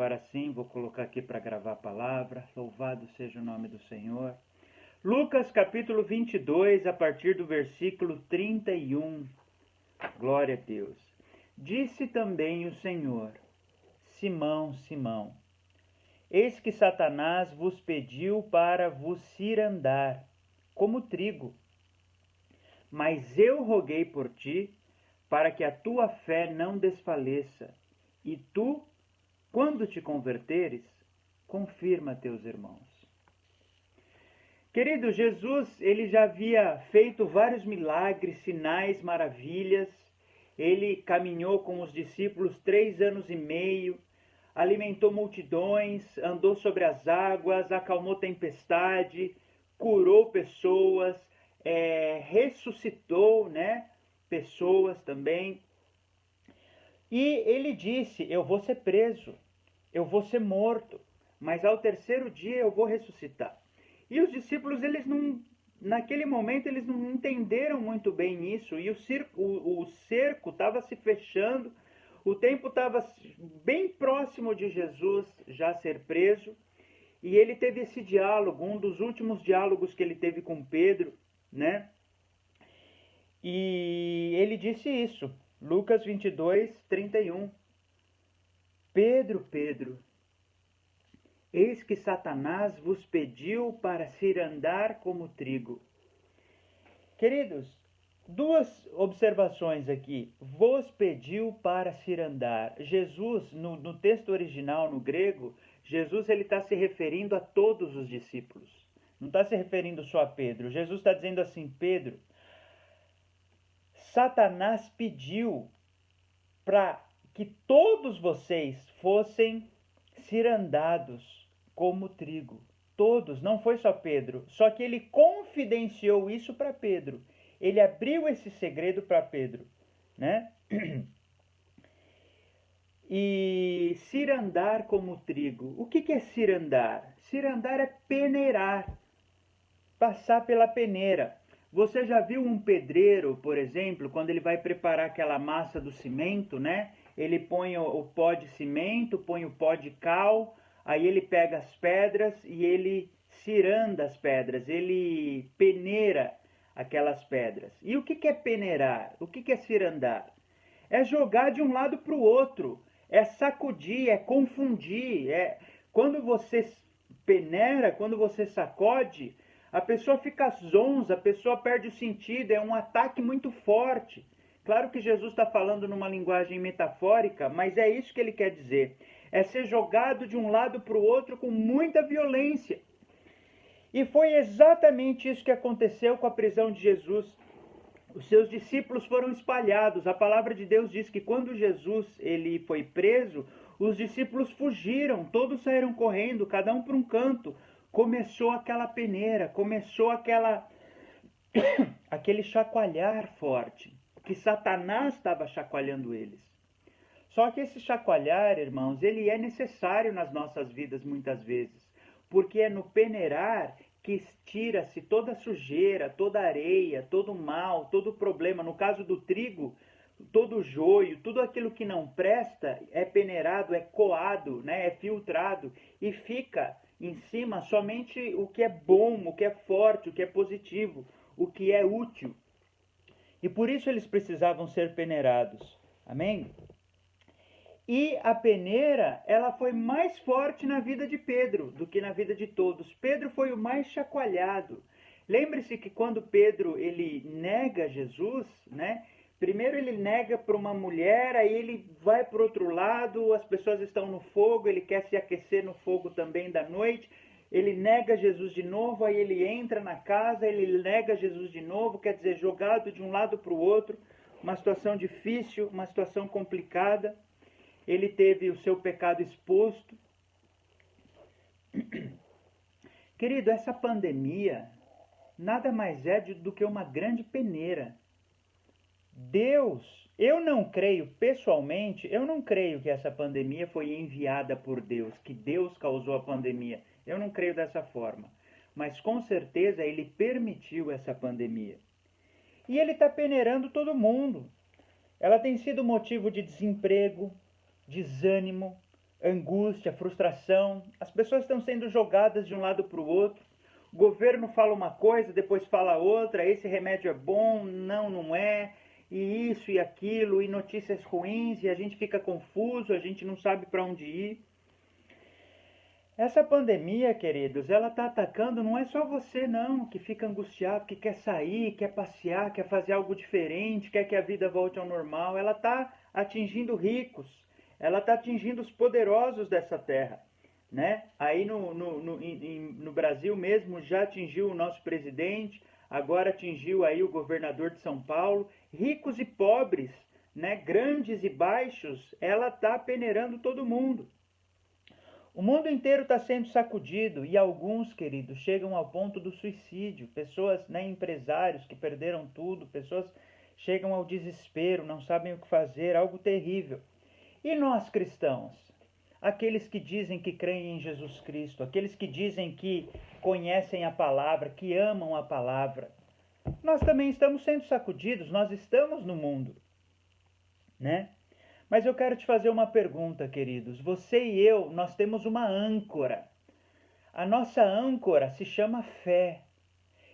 Agora sim, vou colocar aqui para gravar a palavra. Louvado seja o nome do Senhor. Lucas capítulo 22, a partir do versículo 31. Glória a Deus. Disse também o Senhor: Simão, Simão, eis que Satanás vos pediu para vos cirandar, como trigo. Mas eu roguei por ti, para que a tua fé não desfaleça, e tu, quando te converteres, confirma teus irmãos. Querido, Jesus, ele já havia feito vários milagres, sinais, maravilhas. Ele caminhou com os discípulos 3 anos e meio, alimentou multidões, andou sobre as águas, acalmou tempestade, curou pessoas, ressuscitou, pessoas também. E ele disse: eu vou ser preso, eu vou ser morto, mas ao terceiro dia eu vou ressuscitar. E os discípulos, naquele momento, eles não entenderam muito bem isso, e o cerco estava se fechando, o tempo estava bem próximo de Jesus já ser preso, e ele teve esse diálogo, um dos últimos diálogos que ele teve com Pedro, E ele disse isso, Lucas 22, 31. Pedro, Pedro, eis que Satanás vos pediu para cirandar como trigo. Queridos, duas observações aqui. Vos pediu para cirandar. Jesus, no texto original, no grego, Jesus está se referindo a todos os discípulos. Não está se referindo só a Pedro. Jesus está dizendo assim: Pedro, Satanás pediu para que todos vocês fossem cirandados como trigo. Todos, não foi só Pedro. Só que ele confidenciou isso para Pedro. Ele abriu esse segredo para Pedro, E cirandar como trigo. O que é cirandar? Cirandar é peneirar, passar pela peneira. Você já viu um pedreiro, por exemplo, quando ele vai preparar aquela massa do cimento, Ele põe o pó de cimento, põe o pó de cal, aí ele pega as pedras e ele ciranda as pedras, ele peneira aquelas pedras. E o que é peneirar? O que é cirandar? É jogar de um lado para o outro, é sacudir, é confundir. Quando você peneira, quando você sacode, a pessoa fica zonza, a pessoa perde o sentido, é um ataque muito forte. Claro que Jesus está falando numa linguagem metafórica, mas é isso que ele quer dizer. É ser jogado de um lado para o outro com muita violência. E foi exatamente isso que aconteceu com a prisão de Jesus. Os seus discípulos foram espalhados. A palavra de Deus diz que quando Jesus ele foi preso, os discípulos fugiram, todos saíram correndo, cada um para um canto. Começou aquela peneira, começou aquele chacoalhar forte, que Satanás estava chacoalhando eles. Só que esse chacoalhar, irmãos, ele é necessário nas nossas vidas muitas vezes, porque é no peneirar que tira-se toda a sujeira, toda a areia, todo o mal, todo o problema. No caso do trigo, todo o joio, tudo aquilo que não presta é peneirado, é coado, é filtrado e fica em cima somente o que é bom, o que é forte, o que é positivo, o que é útil. E por isso eles precisavam ser peneirados. Amém? E a peneira, ela foi mais forte na vida de Pedro do que na vida de todos. Pedro foi o mais chacoalhado. Lembre-se que quando Pedro ele nega Jesus, primeiro ele nega para uma mulher, aí ele vai para o outro lado, as pessoas estão no fogo, ele quer se aquecer no fogo também da noite. Ele nega Jesus de novo, aí ele entra na casa, ele nega Jesus de novo, quer dizer, jogado de um lado para o outro. Uma situação difícil, uma situação complicada. Ele teve o seu pecado exposto. Querido, essa pandemia nada mais é do que uma grande peneira. Deus, eu não creio, pessoalmente, eu não creio que essa pandemia foi enviada por Deus, que Deus causou a pandemia. Eu não creio dessa forma. Mas com certeza ele permitiu essa pandemia. E ele está peneirando todo mundo. Ela tem sido motivo de desemprego, desânimo, angústia, frustração. As pessoas estão sendo jogadas de um lado para o outro. O governo fala uma coisa, depois fala outra. Esse remédio é bom, não, não é. E isso e aquilo, e notícias ruins, e a gente fica confuso, a gente não sabe para onde ir. Essa pandemia, queridos, ela está atacando, não é só você não, que fica angustiado, que quer sair, quer passear, quer fazer algo diferente, quer que a vida volte ao normal. Ela está atingindo ricos, ela está atingindo os poderosos dessa terra. Né? Aí no Brasil mesmo já atingiu o nosso presidente, agora atingiu aí o governador de São Paulo. Ricos e pobres, né? Grandes e baixos, ela está peneirando todo mundo. O mundo inteiro está sendo sacudido e alguns, queridos, chegam ao ponto do suicídio. Pessoas, né, empresários que perderam tudo, pessoas chegam ao desespero, não sabem o que fazer, algo terrível. E nós cristãos? Aqueles que dizem que creem em Jesus Cristo, aqueles que dizem que conhecem a palavra, que amam a palavra. Nós também estamos sendo sacudidos, nós estamos no mundo, né? Mas eu quero te fazer uma pergunta, queridos. Você e eu, nós temos uma âncora. A nossa âncora se chama fé.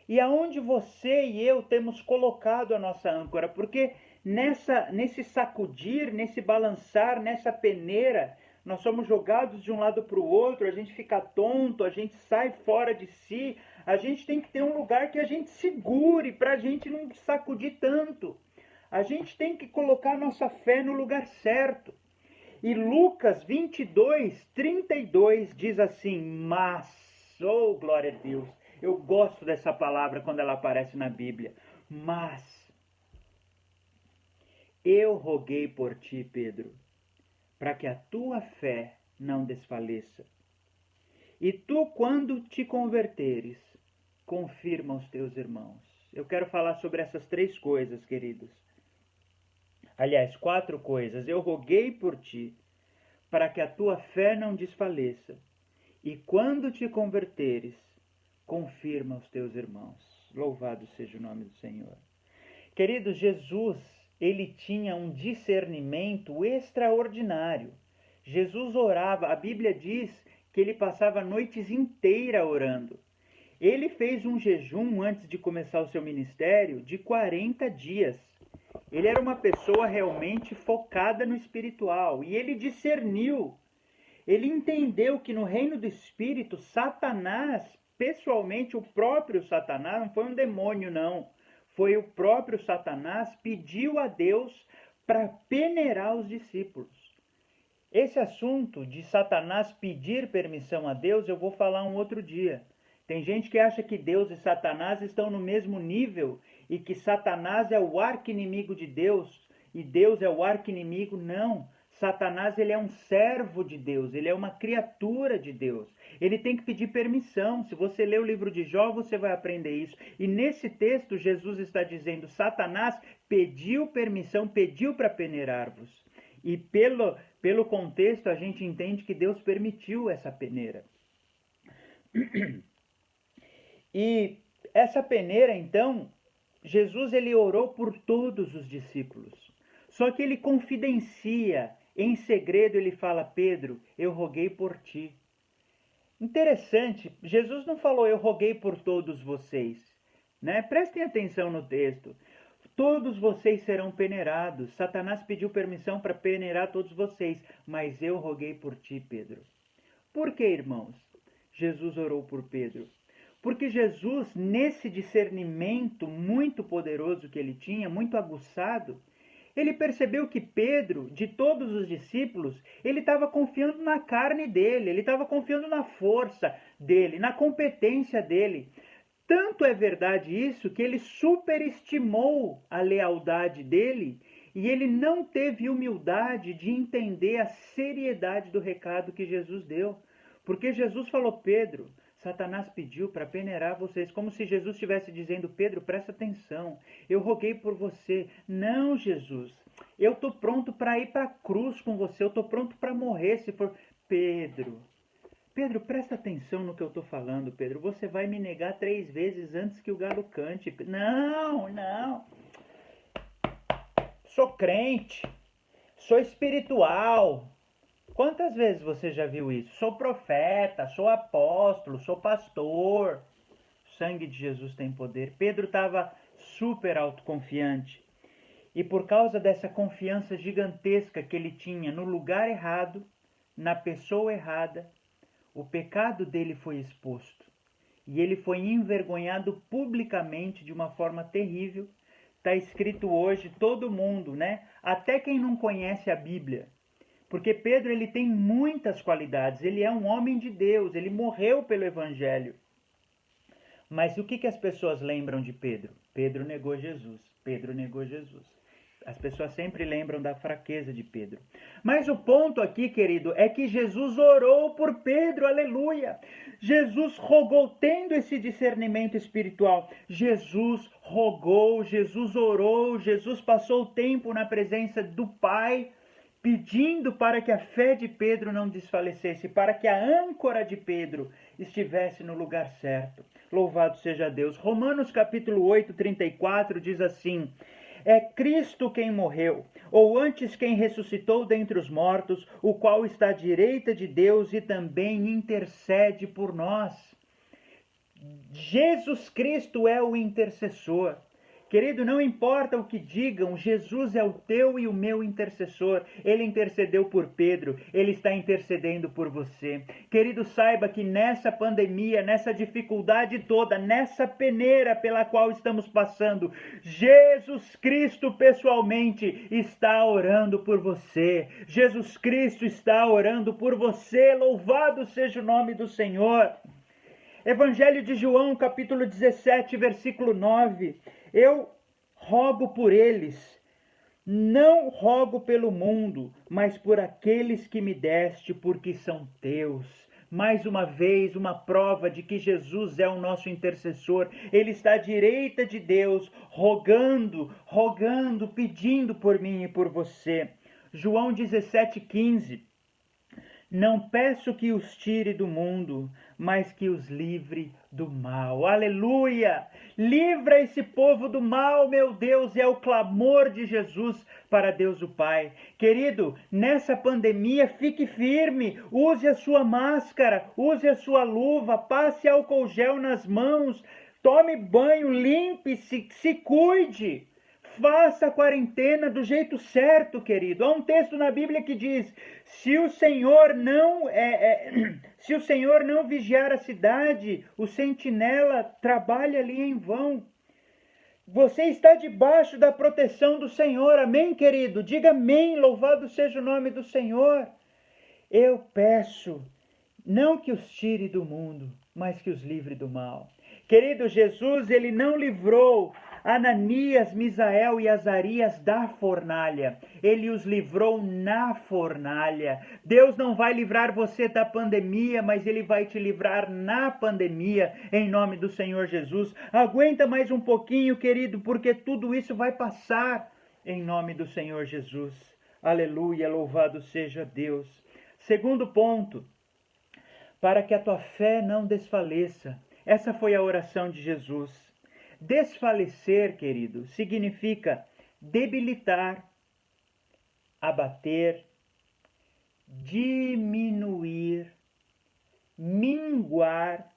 E aonde você e eu temos colocado a nossa âncora? Porque nesse sacudir, nesse balançar, nessa peneira, nós somos jogados de um lado para o outro, a gente fica tonto, a gente sai fora de si. A gente tem que ter um lugar que a gente segure para a gente não sacudir tanto. A gente tem que colocar nossa fé no lugar certo. E Lucas 22, 32 diz assim, mas, oh glória a Deus, eu gosto dessa palavra quando ela aparece na Bíblia, mas eu roguei por ti, Pedro, para que a tua fé não desfaleça. E tu, quando te converteres, confirma aos teus irmãos. Eu quero falar sobre essas 3 coisas, queridos. Aliás, 4 coisas. Eu roguei por ti, para que a tua fé não desfaleça. E quando te converteres, confirma aos teus irmãos. Louvado seja o nome do Senhor. Queridos, Jesus, ele tinha um discernimento extraordinário. Jesus orava, a Bíblia diz que ele passava noites inteiras orando. Ele fez um jejum antes de começar o seu ministério de 40 dias. Ele era uma pessoa realmente focada no espiritual e ele discerniu. Ele entendeu que no reino do espírito, Satanás, pessoalmente o próprio Satanás, não foi um demônio não, foi o próprio Satanás, pediu a Deus para peneirar os discípulos. Esse assunto de Satanás pedir permissão a Deus eu vou falar um outro dia. Tem gente que acha que Deus e Satanás estão no mesmo nível e que Satanás é o arqui-inimigo de Deus e Deus é o arqui-inimigo. Não. Satanás, ele é um servo de Deus, ele é uma criatura de Deus. Ele tem que pedir permissão. Se você ler o livro de Jó, você vai aprender isso. E nesse texto, Jesus está dizendo, Satanás pediu permissão, pediu para peneirar-vos. E pelo contexto, a gente entende que Deus permitiu essa peneira. E essa peneira, então, Jesus ele orou por todos os discípulos. Só que ele confidencia, em segredo ele fala, Pedro, eu roguei por ti. Interessante, Jesus não falou, eu roguei por todos vocês. Né? Prestem atenção no texto. Todos vocês serão peneirados. Satanás pediu permissão para peneirar todos vocês, mas eu roguei por ti, Pedro. Por que, irmãos? Jesus orou por Pedro. Porque Jesus, nesse discernimento muito poderoso que ele tinha, muito aguçado, ele percebeu que Pedro, de todos os discípulos, ele estava confiando na carne dele, ele estava confiando na força dele, na competência dele. Tanto é verdade isso que ele superestimou a lealdade dele e ele não teve humildade de entender a seriedade do recado que Jesus deu. Porque Jesus falou, Pedro, Satanás pediu para peneirar vocês, como se Jesus estivesse dizendo, Pedro, presta atenção, eu roguei por você. Não, Jesus, eu estou pronto para ir para a cruz com você, eu estou pronto para morrer se for... Pedro, presta atenção no que eu estou falando, Pedro, você vai me negar 3 vezes antes que o galo cante. Não, sou crente, sou espiritual, Quantas vezes você já viu isso? Sou profeta, sou apóstolo, sou pastor. O sangue de Jesus tem poder. Pedro estava super autoconfiante. E por causa dessa confiança gigantesca que ele tinha no lugar errado, na pessoa errada, o pecado dele foi exposto. E ele foi envergonhado publicamente de uma forma terrível. Está escrito hoje, todo mundo, né? Até quem não conhece a Bíblia. Porque Pedro, ele tem muitas qualidades. Ele é um homem de Deus. Ele morreu pelo Evangelho. Mas o que as pessoas lembram de Pedro? Pedro negou Jesus. Pedro negou Jesus. As pessoas sempre lembram da fraqueza de Pedro. Mas o ponto aqui, querido, é que Jesus orou por Pedro, aleluia. Jesus rogou, tendo esse discernimento espiritual. Jesus rogou, Jesus orou, Jesus passou o tempo na presença do Pai, pedindo para que a fé de Pedro não desfalecesse, para que a âncora de Pedro estivesse no lugar certo. Louvado seja Deus. Romanos capítulo 8, 34 diz assim: é Cristo quem morreu, ou antes quem ressuscitou dentre os mortos, o qual está à direita de Deus e também intercede por nós. Jesus Cristo é o intercessor. Querido, não importa o que digam, Jesus é o teu e o meu intercessor. Ele intercedeu por Pedro, ele está intercedendo por você. Querido, saiba que nessa pandemia, nessa dificuldade toda, nessa peneira pela qual estamos passando, Jesus Cristo pessoalmente está orando por você. Jesus Cristo está orando por você. Louvado seja o nome do Senhor. Evangelho de João, capítulo 17, versículo 9. Eu rogo por eles, não rogo pelo mundo, mas por aqueles que me deste, porque são teus. Mais uma vez, uma prova de que Jesus é o nosso intercessor. Ele está à direita de Deus, rogando, pedindo por mim e por você. João 17,15. Não peço que os tire do mundo, mas que os livre do mal. Aleluia! Livra esse povo do mal, meu Deus, é o clamor de Jesus para Deus o Pai. Querido, nessa pandemia, fique firme, use a sua máscara, use a sua luva, passe álcool gel nas mãos, tome banho, limpe-se, se cuide. Faça a quarentena do jeito certo, querido. Há um texto na Bíblia que diz: se o Senhor não vigiar a cidade, o sentinela trabalha ali em vão. Você está debaixo da proteção do Senhor. Amém, querido? Diga amém. Louvado seja o nome do Senhor. Eu peço, não que os tire do mundo, mas que os livre do mal. Querido, Jesus, ele não livrou Ananias, Misael e Azarias da fornalha. Ele os livrou na fornalha. Deus não vai livrar você da pandemia, mas Ele vai te livrar na pandemia, em nome do Senhor Jesus. Aguenta mais um pouquinho, querido, porque tudo isso vai passar, em nome do Senhor Jesus. Aleluia, louvado seja Deus. Segundo ponto, para que a tua fé não desfaleça. Essa foi a oração de Jesus. Desfalecer, querido, significa debilitar, abater, diminuir, minguar,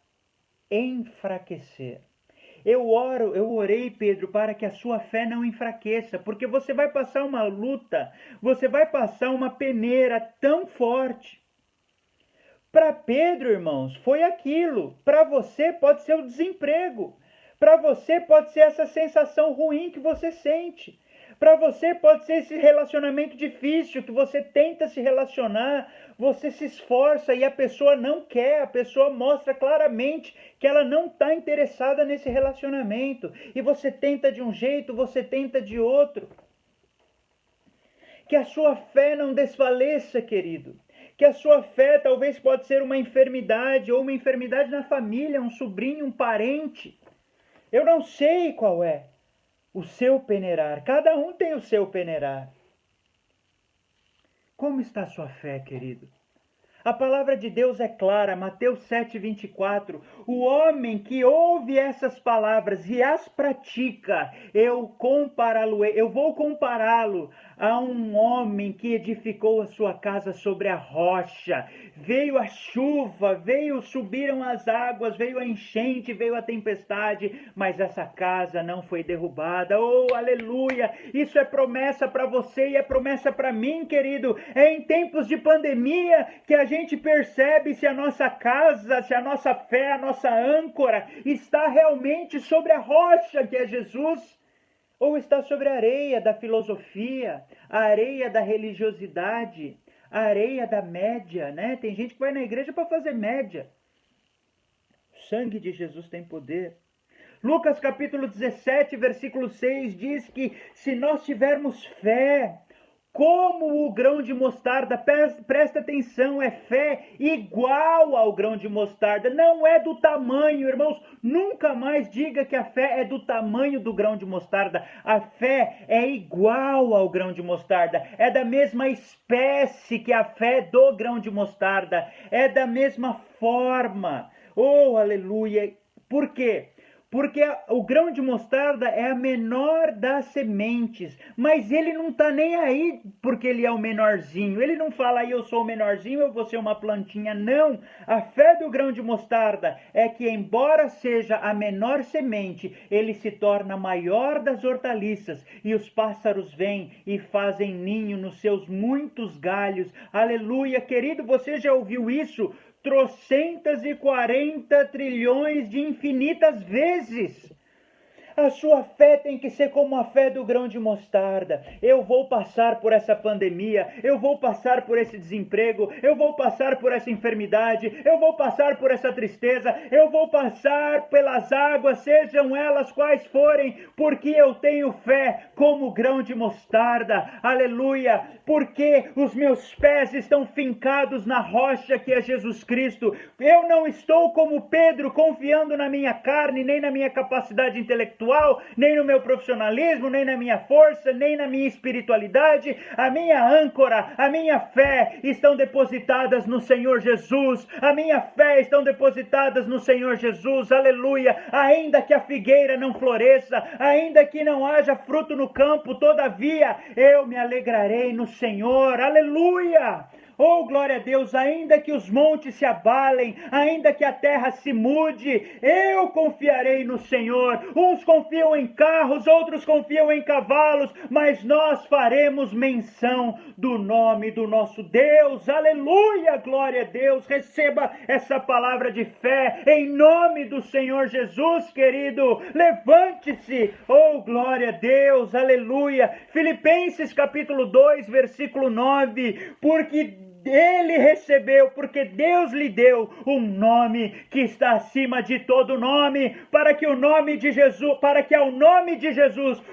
enfraquecer. Eu orei, Pedro, para que a sua fé não enfraqueça, porque você vai passar uma luta, você vai passar uma peneira tão forte. Para Pedro, irmãos, foi aquilo. Para você pode ser o desemprego. Para você pode ser essa sensação ruim que você sente. Para você pode ser esse relacionamento difícil que você tenta se relacionar, você se esforça e a pessoa não quer, a pessoa mostra claramente que ela não está interessada nesse relacionamento. E você tenta de um jeito, você tenta de outro. Que a sua fé não desfaleça, querido. Que a sua fé talvez pode ser uma enfermidade ou uma enfermidade na família, um sobrinho, um parente. Eu não sei qual é o seu peneirar. Cada um tem o seu peneirar. Como está a sua fé, querido? A palavra de Deus é clara, Mateus 7,24. O homem que ouve essas palavras e as pratica, eu vou compará-lo Há um homem que edificou a sua casa sobre a rocha. Veio a chuva, subiram as águas, veio a enchente, veio a tempestade, mas essa casa não foi derrubada. Oh, aleluia! Isso é promessa para você e é promessa para mim, querido. É em tempos de pandemia que a gente percebe se a nossa casa, se a nossa fé, a nossa âncora está realmente sobre a rocha que é Jesus, ou está sobre a areia da filosofia, a areia da religiosidade, a areia da média, né? Tem gente que vai na igreja para fazer média. O sangue de Jesus tem poder. Lucas capítulo 17, versículo 6 diz que se nós tivermos fé, como o grão de mostarda, presta atenção, é fé igual ao grão de mostarda, não é do tamanho, irmãos, nunca mais diga que a fé é do tamanho do grão de mostarda, a fé é igual ao grão de mostarda, é da mesma espécie que a fé do grão de mostarda, é da mesma forma, oh, aleluia, por quê? Porque o grão de mostarda é a menor das sementes, mas ele não está nem aí porque ele é o menorzinho. Ele não fala aí eu sou o menorzinho, eu vou ser uma plantinha. Não, a fé do grão de mostarda é que embora seja a menor semente, ele se torna a maior das hortaliças e os pássaros vêm e fazem ninho nos seus muitos galhos. Aleluia, querido, você já ouviu isso? 340 trilhões de infinitas vezes. A sua fé tem que ser como a fé do grão de mostarda. Eu vou passar por essa pandemia, eu vou passar por esse desemprego, eu vou passar por essa enfermidade, eu vou passar por essa tristeza, eu vou passar pelas águas, sejam elas quais forem, porque eu tenho fé como grão de mostarda. Aleluia! Porque os meus pés estão fincados na rocha que é Jesus Cristo. Eu não estou como Pedro confiando na minha carne, nem na minha capacidade intelectual, nem no meu profissionalismo, nem na minha força, nem na minha espiritualidade. A minha âncora, a minha fé estão depositadas no Senhor Jesus. A minha fé estão depositadas no Senhor Jesus. Aleluia! Ainda que a figueira não floresça, ainda que não haja fruto no campo, todavia eu me alegrarei no Senhor. Aleluia! Oh, glória a Deus, ainda que os montes se abalem, ainda que a terra se mude, eu confiarei no Senhor. Uns confiam em carros, outros confiam em cavalos, mas nós faremos menção do nome do nosso Deus. Aleluia, glória a Deus. Receba essa palavra de fé em nome do Senhor Jesus, querido. Levante-se, oh, glória a Deus, aleluia. Filipenses capítulo 2, versículo 9, porque ele recebeu, porque Deus lhe deu um nome que está acima de todo nome, para que ao nome de Jesus,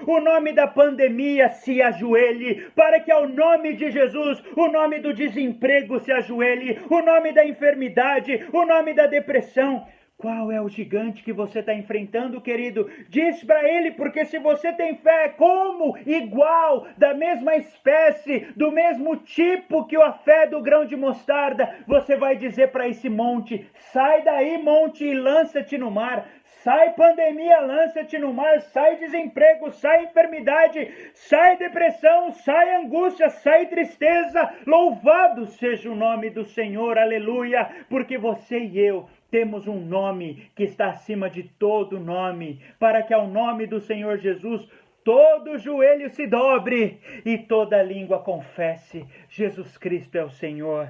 o nome da pandemia se ajoelhe, para que ao nome de Jesus, o nome do desemprego se ajoelhe, o nome da enfermidade, o nome da depressão. Qual é o gigante que você está enfrentando, querido? Diz para ele, porque se você tem fé como igual, da mesma espécie, do mesmo tipo que a fé do grão de mostarda, você vai dizer para esse monte, sai daí, monte, e lança-te no mar. Sai pandemia, lança-te no mar, sai desemprego, sai enfermidade, sai depressão, sai angústia, sai tristeza. Louvado seja o nome do Senhor, aleluia, porque você e eu temos um nome que está acima de todo nome, para que ao nome do Senhor Jesus todo joelho se dobre e toda língua confesse: Jesus Cristo é o Senhor.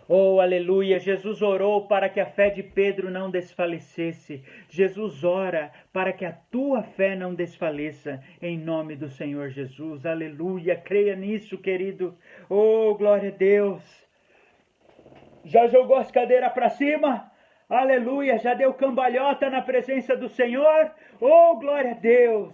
Oh, aleluia! Jesus orou para que a fé de Pedro não desfalecesse. Jesus ora para que a tua fé não desfaleça, em nome do Senhor Jesus. Aleluia! Creia nisso, querido. Oh, glória a Deus! Já jogou as cadeiras para cima? Aleluia! Já deu cambalhota na presença do Senhor? Oh, glória a Deus!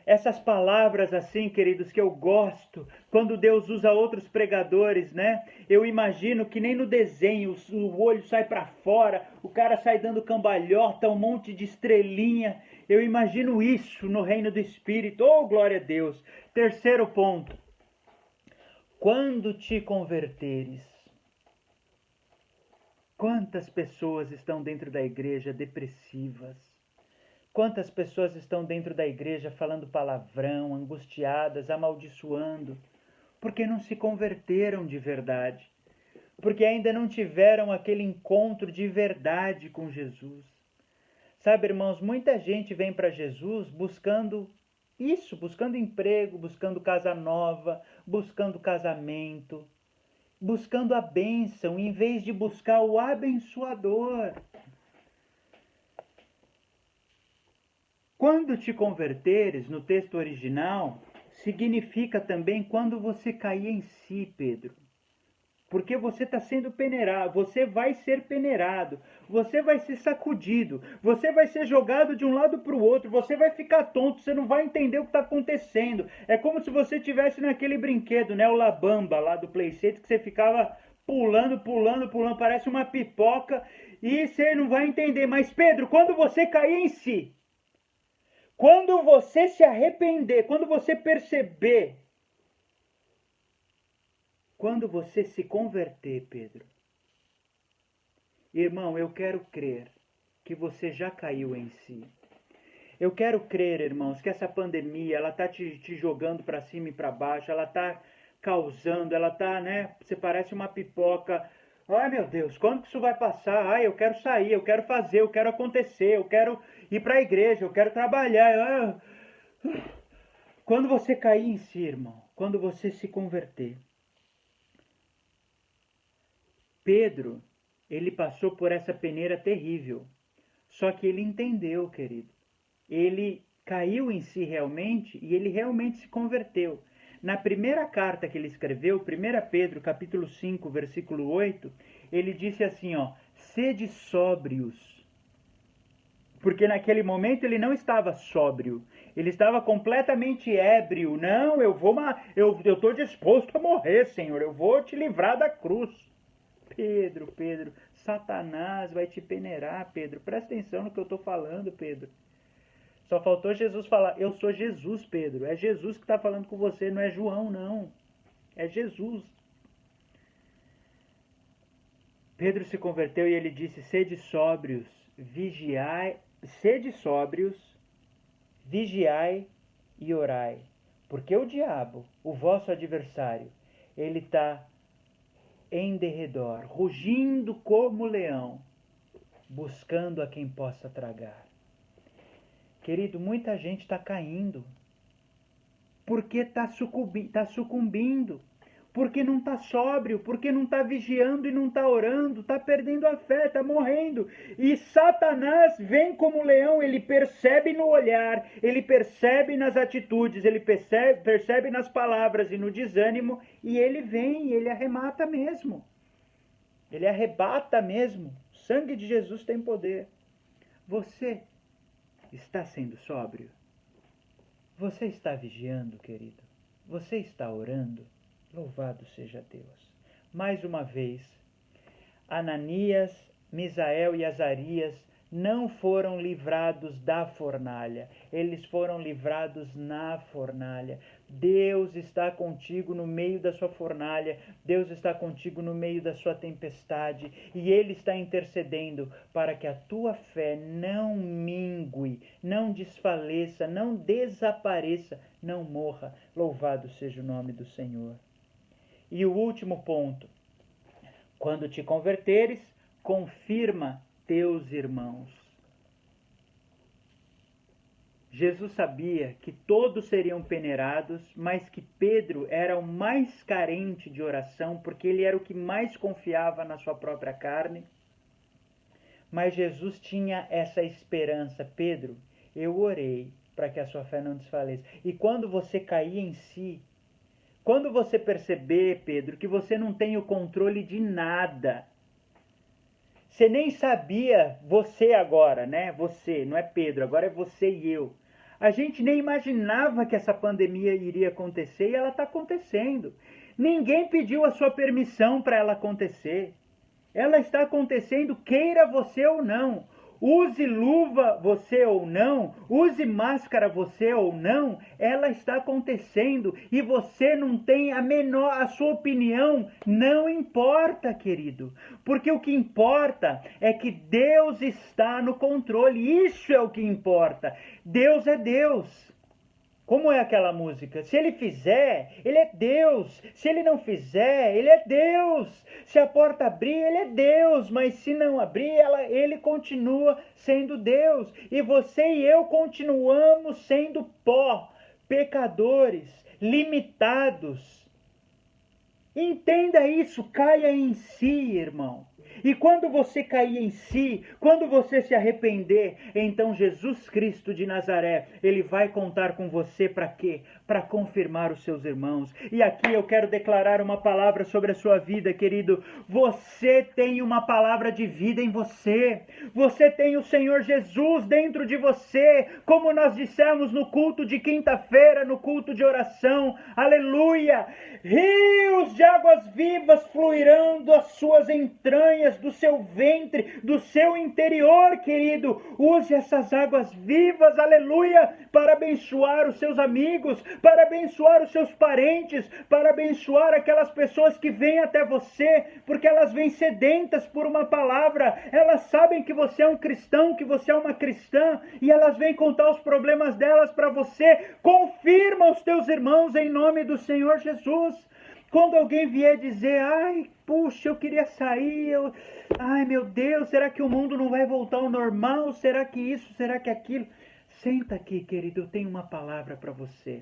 Essas palavras assim, queridos, que eu gosto, quando Deus usa outros pregadores, né? Eu imagino que nem no desenho o olho sai para fora, o cara sai dando cambalhota, um monte de estrelinha. Eu imagino isso no reino do Espírito. Oh, glória a Deus! Terceiro ponto. Quando te converteres, quantas pessoas estão dentro da igreja depressivas, Quantas pessoas estão dentro da igreja falando palavrão, angustiadas, amaldiçoando, porque não se converteram de verdade, porque ainda não tiveram aquele encontro de verdade com Jesus. Sabe, irmãos, muita gente vem para Jesus buscando isso, buscando emprego, buscando casa nova, buscando casamento, buscando a bênção, em vez de buscar o abençoador. Quando te converteres, no texto original, significa também quando você cair em si, Pedro. Porque você está sendo peneirado, você vai ser peneirado, você vai ser sacudido, você vai ser jogado de um lado para o outro, você vai ficar tonto, você não vai entender o que está acontecendo. É como se você estivesse naquele brinquedo, né, o Labamba lá do PlayStation, que você ficava pulando, parece uma pipoca, e você não vai entender. Mas Pedro, quando você cair em si, quando você se arrepender, quando você perceber, quando você se converter, Pedro, irmão, eu quero crer que você já caiu em si. Eu quero crer, irmãos, que essa pandemia, ela tá te jogando para cima e para baixo, ela tá causando, ela tá, né, você parece uma pipoca. Ai, meu Deus, quando que isso vai passar? Ai, eu quero sair, eu quero fazer, eu quero acontecer, eu quero ir para a igreja, eu quero trabalhar. Quando você cair em si, irmão, quando você se converter, Pedro, ele passou por essa peneira terrível. Só que ele entendeu, querido. Ele caiu em si realmente e ele realmente se converteu. Na primeira carta que ele escreveu, 1 Pedro, capítulo 5, versículo 8, ele disse assim, ó: sede sóbrios. Porque naquele momento ele não estava sóbrio, ele estava completamente ébrio. Não, eu estou disposto a morrer, Senhor, eu vou te livrar da cruz. Pedro, Satanás vai te peneirar, Pedro. Presta atenção no que eu estou falando, Pedro. Só faltou Jesus falar, eu sou Jesus, Pedro. É Jesus que está falando com você, não é João, não. É Jesus. Pedro se converteu e ele disse, sede sóbrios, vigiai e orai. Porque o diabo, o vosso adversário, ele está em derredor, rugindo como leão, buscando a quem possa tragar. Querido, muita gente está caindo, porque está sucumbindo, porque não está sóbrio, porque não está vigiando e não está orando, está perdendo a fé, está morrendo. E Satanás vem como leão, ele percebe no olhar, ele percebe nas atitudes, ele percebe nas palavras e no desânimo, e ele vem e ele arremata mesmo. Ele arrebata mesmo. O sangue de Jesus tem poder. Você está sendo sóbrio? Você está vigiando, querido? Você está orando? Louvado seja Deus. Mais uma vez, Ananias, Misael e Azarias não foram livrados da fornalha, eles foram livrados na fornalha. Deus está contigo no meio da sua fornalha, Deus está contigo no meio da sua tempestade, e Ele está intercedendo para que a tua fé não mingue, não desfaleça, não desapareça, não morra. Louvado seja o nome do Senhor. E o último ponto, quando te converteres, confirma teus irmãos. Jesus sabia que todos seriam peneirados, mas que Pedro era o mais carente de oração, porque ele era o que mais confiava na sua própria carne. Mas Jesus tinha essa esperança. Pedro, eu orei para que a sua fé não desfaleça. E quando você cair em si, quando você perceber, Pedro, que você não tem o controle de nada, você nem sabia, você agora, né? Você, não é Pedro, agora é você e eu. A gente nem imaginava que essa pandemia iria acontecer e ela está acontecendo. Ninguém pediu a sua permissão para ela acontecer. Ela está acontecendo, queira você ou não. use luva você ou não, use máscara você ou não, ela está acontecendo e você não tem a sua opinião não importa, querido, porque o que importa é que Deus está no controle, isso é o que importa. Deus é Deus. Como é aquela música? Se ele fizer, ele é Deus. Se ele não fizer, ele é Deus. Se a porta abrir, ele é Deus. Mas se não abrir, ele continua sendo Deus. E você e eu continuamos sendo pó, pecadores, limitados. Entenda isso, caia em si, irmão. E quando você cair em si, quando você se arrepender, então Jesus Cristo de Nazaré, ele vai contar com você para quê? Para confirmar os seus irmãos. E aqui eu quero declarar uma palavra sobre a sua vida, querido. Você tem uma palavra de vida em você. Você tem o Senhor Jesus dentro de você, como nós dissemos no culto de quinta-feira, no culto de oração. Aleluia! Rios de águas vivas fluirão das suas entranhas, do seu ventre, do seu interior, querido. Use essas águas vivas, aleluia, para abençoar os seus amigos, para abençoar os seus parentes, para abençoar aquelas pessoas que vêm até você, porque elas vêm sedentas por uma palavra. Elas sabem que você é um cristão, que você é uma cristã, e elas vêm contar os problemas delas para você. Confirma os teus irmãos em nome do Senhor Jesus. Quando alguém vier dizer, ai, puxa, eu queria sair, ai meu Deus, será que o mundo não vai voltar ao normal? Será que isso, será que aquilo? Senta aqui, querido, eu tenho uma palavra para você.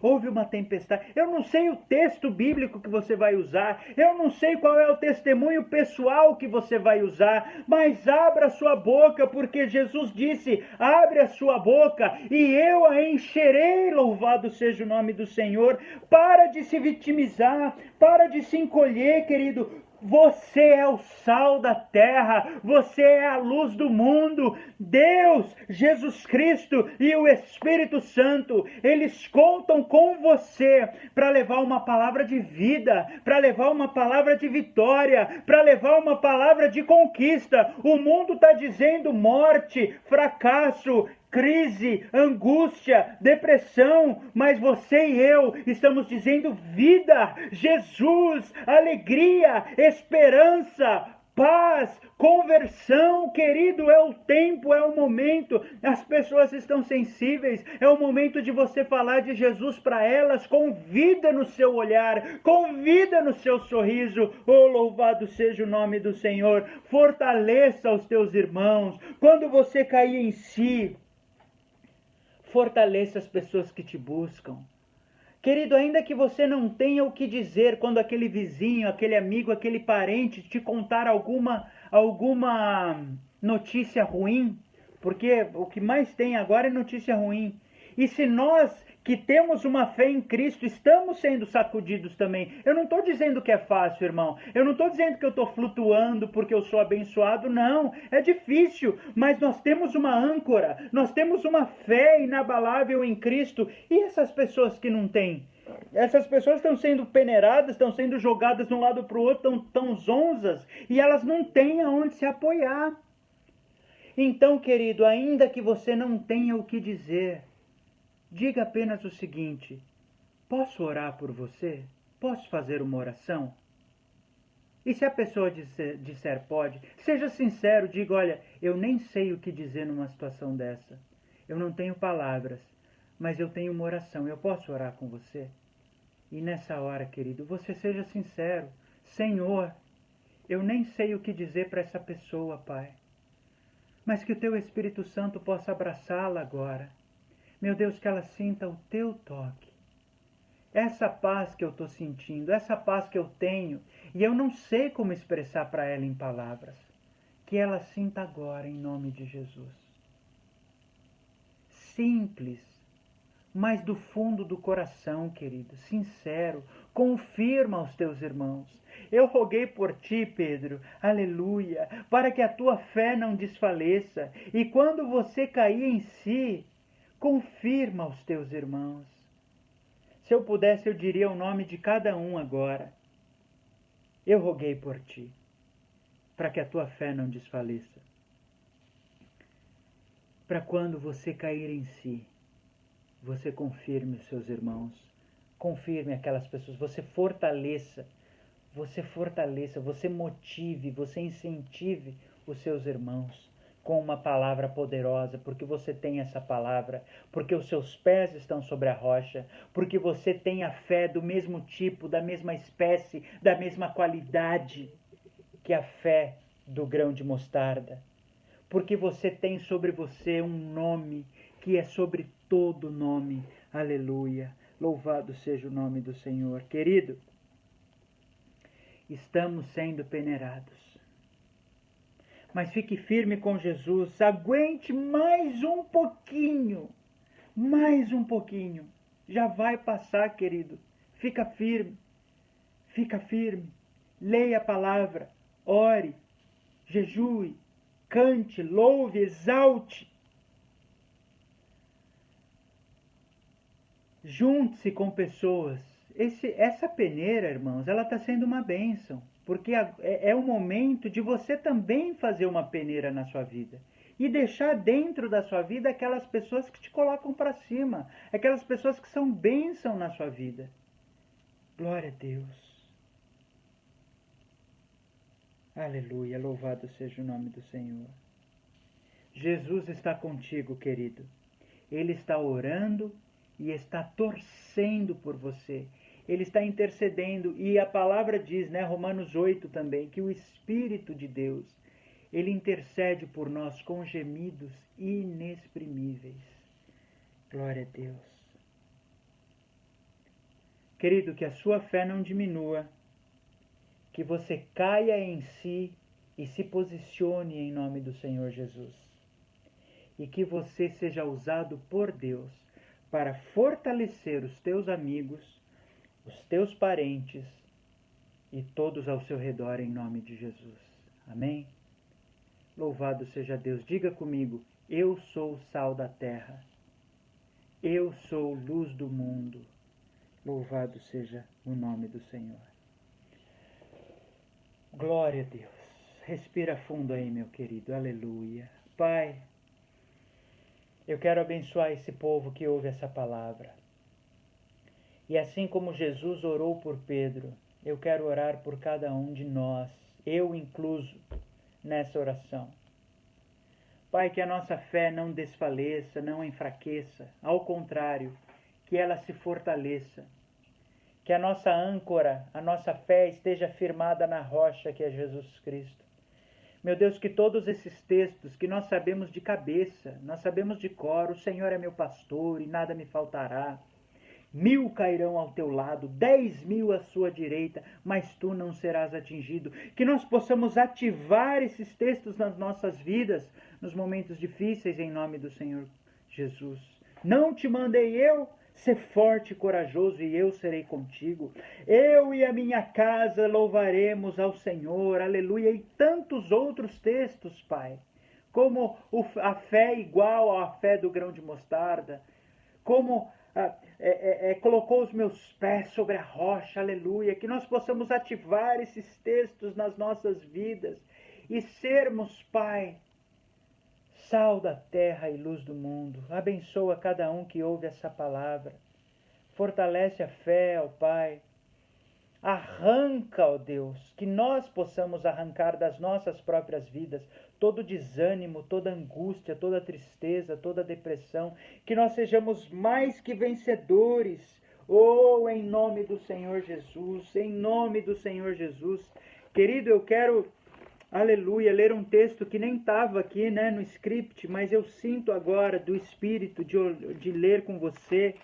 Houve uma tempestade. Eu não sei o texto bíblico que você vai usar. Eu não sei qual é o testemunho pessoal que você vai usar. Mas abra a sua boca, porque Jesus disse, abre a sua boca e eu a encherei. Louvado seja o nome do Senhor. Para de se vitimizar. Para de se encolher, querido. Você é o sal da terra, você é a luz do mundo. Deus, Jesus Cristo e o Espírito Santo, eles contam com você para levar uma palavra de vida, para levar uma palavra de vitória, para levar uma palavra de conquista. O mundo está dizendo morte, fracasso, crise, angústia, depressão, mas você e eu estamos dizendo vida, Jesus, alegria, esperança, paz, conversão, querido, é o tempo, é o momento, as pessoas estão sensíveis, é o momento de você falar de Jesus para elas, com vida no seu olhar, com vida no seu sorriso. Oh, louvado seja o nome do Senhor. Fortaleça os teus irmãos, quando você cair em si, fortaleça as pessoas que te buscam. Querido, ainda que você não tenha o que dizer quando aquele vizinho, aquele amigo, aquele parente te contar alguma notícia ruim, porque o que mais tem agora é notícia ruim. E se nós que temos uma fé em Cristo estamos sendo sacudidos também. Eu não estou dizendo que é fácil, irmão. Eu não estou dizendo que eu estou flutuando porque eu sou abençoado. Não, é difícil. Mas nós temos uma âncora. Nós temos uma fé inabalável em Cristo. E essas pessoas que não têm? Essas pessoas estão sendo peneiradas, estão sendo jogadas de um lado para o outro, tão zonzas. E elas não têm aonde se apoiar. Então, querido, ainda que você não tenha o que dizer, diga apenas o seguinte: posso orar por você? Posso fazer uma oração? E se a pessoa disser pode, seja sincero, diga, olha, eu nem sei o que dizer numa situação dessa. Eu não tenho palavras, mas eu tenho uma oração, eu posso orar com você? E nessa hora, querido, você seja sincero: Senhor, eu nem sei o que dizer para essa pessoa, Pai, mas que o Teu Espírito Santo possa abraçá-la agora. Meu Deus, que ela sinta o Teu toque. Essa paz que eu estou sentindo, essa paz que eu tenho, e eu não sei como expressar para ela em palavras, que ela sinta agora em nome de Jesus. Simples, mas do fundo do coração, querido, sincero, confirma aos teus irmãos. Eu roguei por ti, Pedro, aleluia, para que a tua fé não desfaleça, e quando você cair em si, confirma aos teus irmãos. Se eu pudesse, eu diria o nome de cada um agora. Eu roguei por ti, para que a tua fé não desfaleça. para quando você cair em si, você confirme os seus irmãos, confirme aquelas pessoas, você fortaleça, você motive, você incentive os seus irmãos com uma palavra poderosa, porque você tem essa palavra, porque os seus pés estão sobre a rocha, porque você tem a fé do mesmo tipo, da mesma espécie, da mesma qualidade que a fé do grão de mostarda, porque você tem sobre você um nome que é sobre todo nome. Aleluia! Louvado seja o nome do Senhor. Querido, estamos sendo peneirados. Mas fique firme com Jesus, aguente mais um pouquinho, já vai passar, querido. Fica firme, leia a palavra, ore, jejue, cante, louve, exalte. Junte-se com pessoas. Essa peneira, irmãos, ela está sendo uma bênção, porque é o momento de você também fazer uma peneira na sua vida e deixar dentro da sua vida aquelas pessoas que te colocam para cima, aquelas pessoas que são bênção na sua vida. Glória a Deus. Aleluia, louvado seja o nome do Senhor. Jesus está contigo, querido. Ele está orando e está torcendo por você. Ele está intercedendo, e a palavra diz, Romanos 8 também, que o Espírito de Deus, ele intercede por nós com gemidos inexprimíveis. Glória a Deus. Querido, que a sua fé não diminua, que você caia em si e se posicione em nome do Senhor Jesus. E que você seja usado por Deus para fortalecer os teus amigos, os teus parentes e todos ao seu redor em nome de Jesus. Amém? Louvado seja Deus. Diga comigo, eu sou o sal da terra. Eu sou luz do mundo. Louvado seja o nome do Senhor. Glória a Deus. Respira fundo aí, meu querido. Aleluia. Pai, eu quero abençoar esse povo que ouve essa palavra. E assim como Jesus orou por Pedro, eu quero orar por cada um de nós, eu incluso, nessa oração. Pai, que a nossa fé não desfaleça, não enfraqueça, ao contrário, que ela se fortaleça. Que a nossa âncora, a nossa fé esteja firmada na rocha que é Jesus Cristo. Meu Deus, que todos esses textos que nós sabemos de cabeça, nós sabemos de cor, o Senhor é meu pastor e nada me faltará. 1000 cairão ao teu lado, 10.000 à sua direita, mas tu não serás atingido. Que nós possamos ativar esses textos nas nossas vidas, nos momentos difíceis, em nome do Senhor Jesus. Não te mandei eu? Ser forte e corajoso, e eu serei contigo. Eu e a minha casa louvaremos ao Senhor, aleluia. E tantos outros textos, Pai, como a fé igual à fé do grão de mostarda, como colocou os meus pés sobre a rocha, aleluia. Que nós possamos ativar esses textos nas nossas vidas e sermos, Pai, sal da terra e luz do mundo. Abençoa cada um que ouve essa palavra. Fortalece a fé, ó Pai. Arranca, ó Deus, que nós possamos arrancar das nossas próprias vidas todo desânimo, toda angústia, toda tristeza, toda depressão. Que nós sejamos mais que vencedores. Oh, em nome do Senhor Jesus, em nome do Senhor Jesus. Querido, eu quero... aleluia, ler um texto que nem estava aqui, no script, mas eu sinto agora do Espírito de ler com você,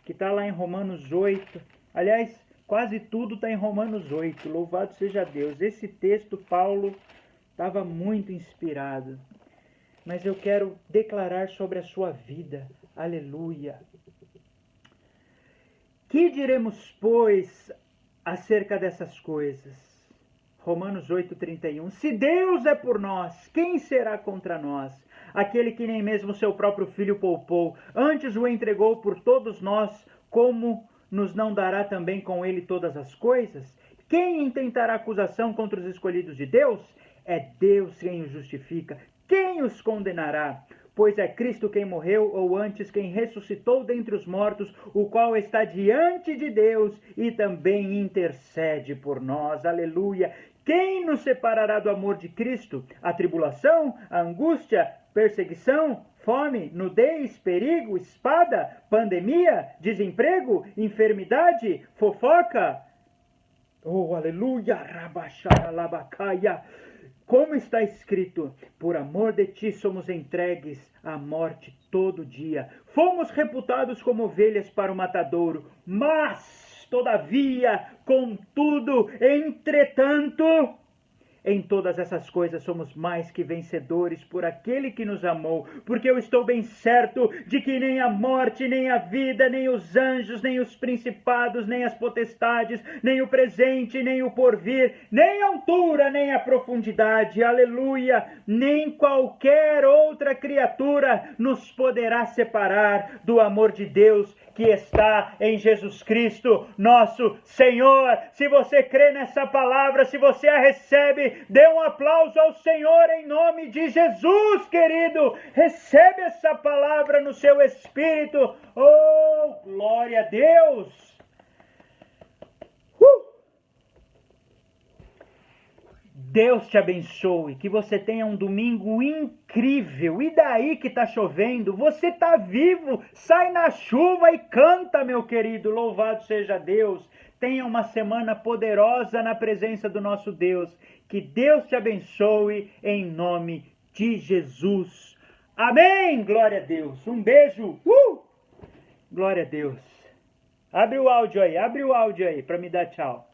que está lá em Romanos 8. Aliás, quase tudo está em Romanos 8, louvado seja Deus. Esse texto, Paulo estava muito inspirado, mas eu quero declarar sobre a sua vida, aleluia. Que diremos, pois, acerca dessas coisas? Romanos 8:31. Se Deus é por nós, quem será contra nós? Aquele que nem mesmo seu próprio filho poupou, antes o entregou por todos nós, como nos não dará também com ele todas as coisas? Quem intentará acusação contra os escolhidos de Deus? É Deus quem os justifica. Quem os condenará? pois é Cristo quem morreu, ou antes quem ressuscitou dentre os mortos, o qual está diante de Deus e também intercede por nós. Aleluia! Quem nos separará do amor de Cristo? A tribulação, a angústia, perseguição, fome, nudez, perigo, espada, pandemia, desemprego, enfermidade, fofoca? Oh, aleluia! Rabaxaralabacaia! Como está escrito, por amor de ti somos entregues à morte todo dia. Fomos reputados como ovelhas para o matadouro, mas, todavia, contudo, entretanto, em todas essas coisas somos mais que vencedores por aquele que nos amou, porque eu estou bem certo de que nem a morte, nem a vida, nem os anjos, nem os principados, nem as potestades, nem o presente, nem o porvir, nem a altura, nem a profundidade, aleluia, nem qualquer outra criatura nos poderá separar do amor de Deus que está em Jesus Cristo, nosso Senhor. Se você crê nessa palavra, se você a recebe, dê um aplauso ao Senhor em nome de Jesus, querido. Recebe essa palavra no seu espírito. Oh, glória a Deus! Deus te abençoe, que você tenha um domingo incrível. E daí que tá chovendo? Você tá vivo, sai na chuva e canta, meu querido. Louvado seja Deus. Tenha uma semana poderosa na presença do nosso Deus. Que Deus te abençoe em nome de Jesus. Amém! Glória a Deus. Um beijo. Glória a Deus. Abre o áudio aí para me dar tchau.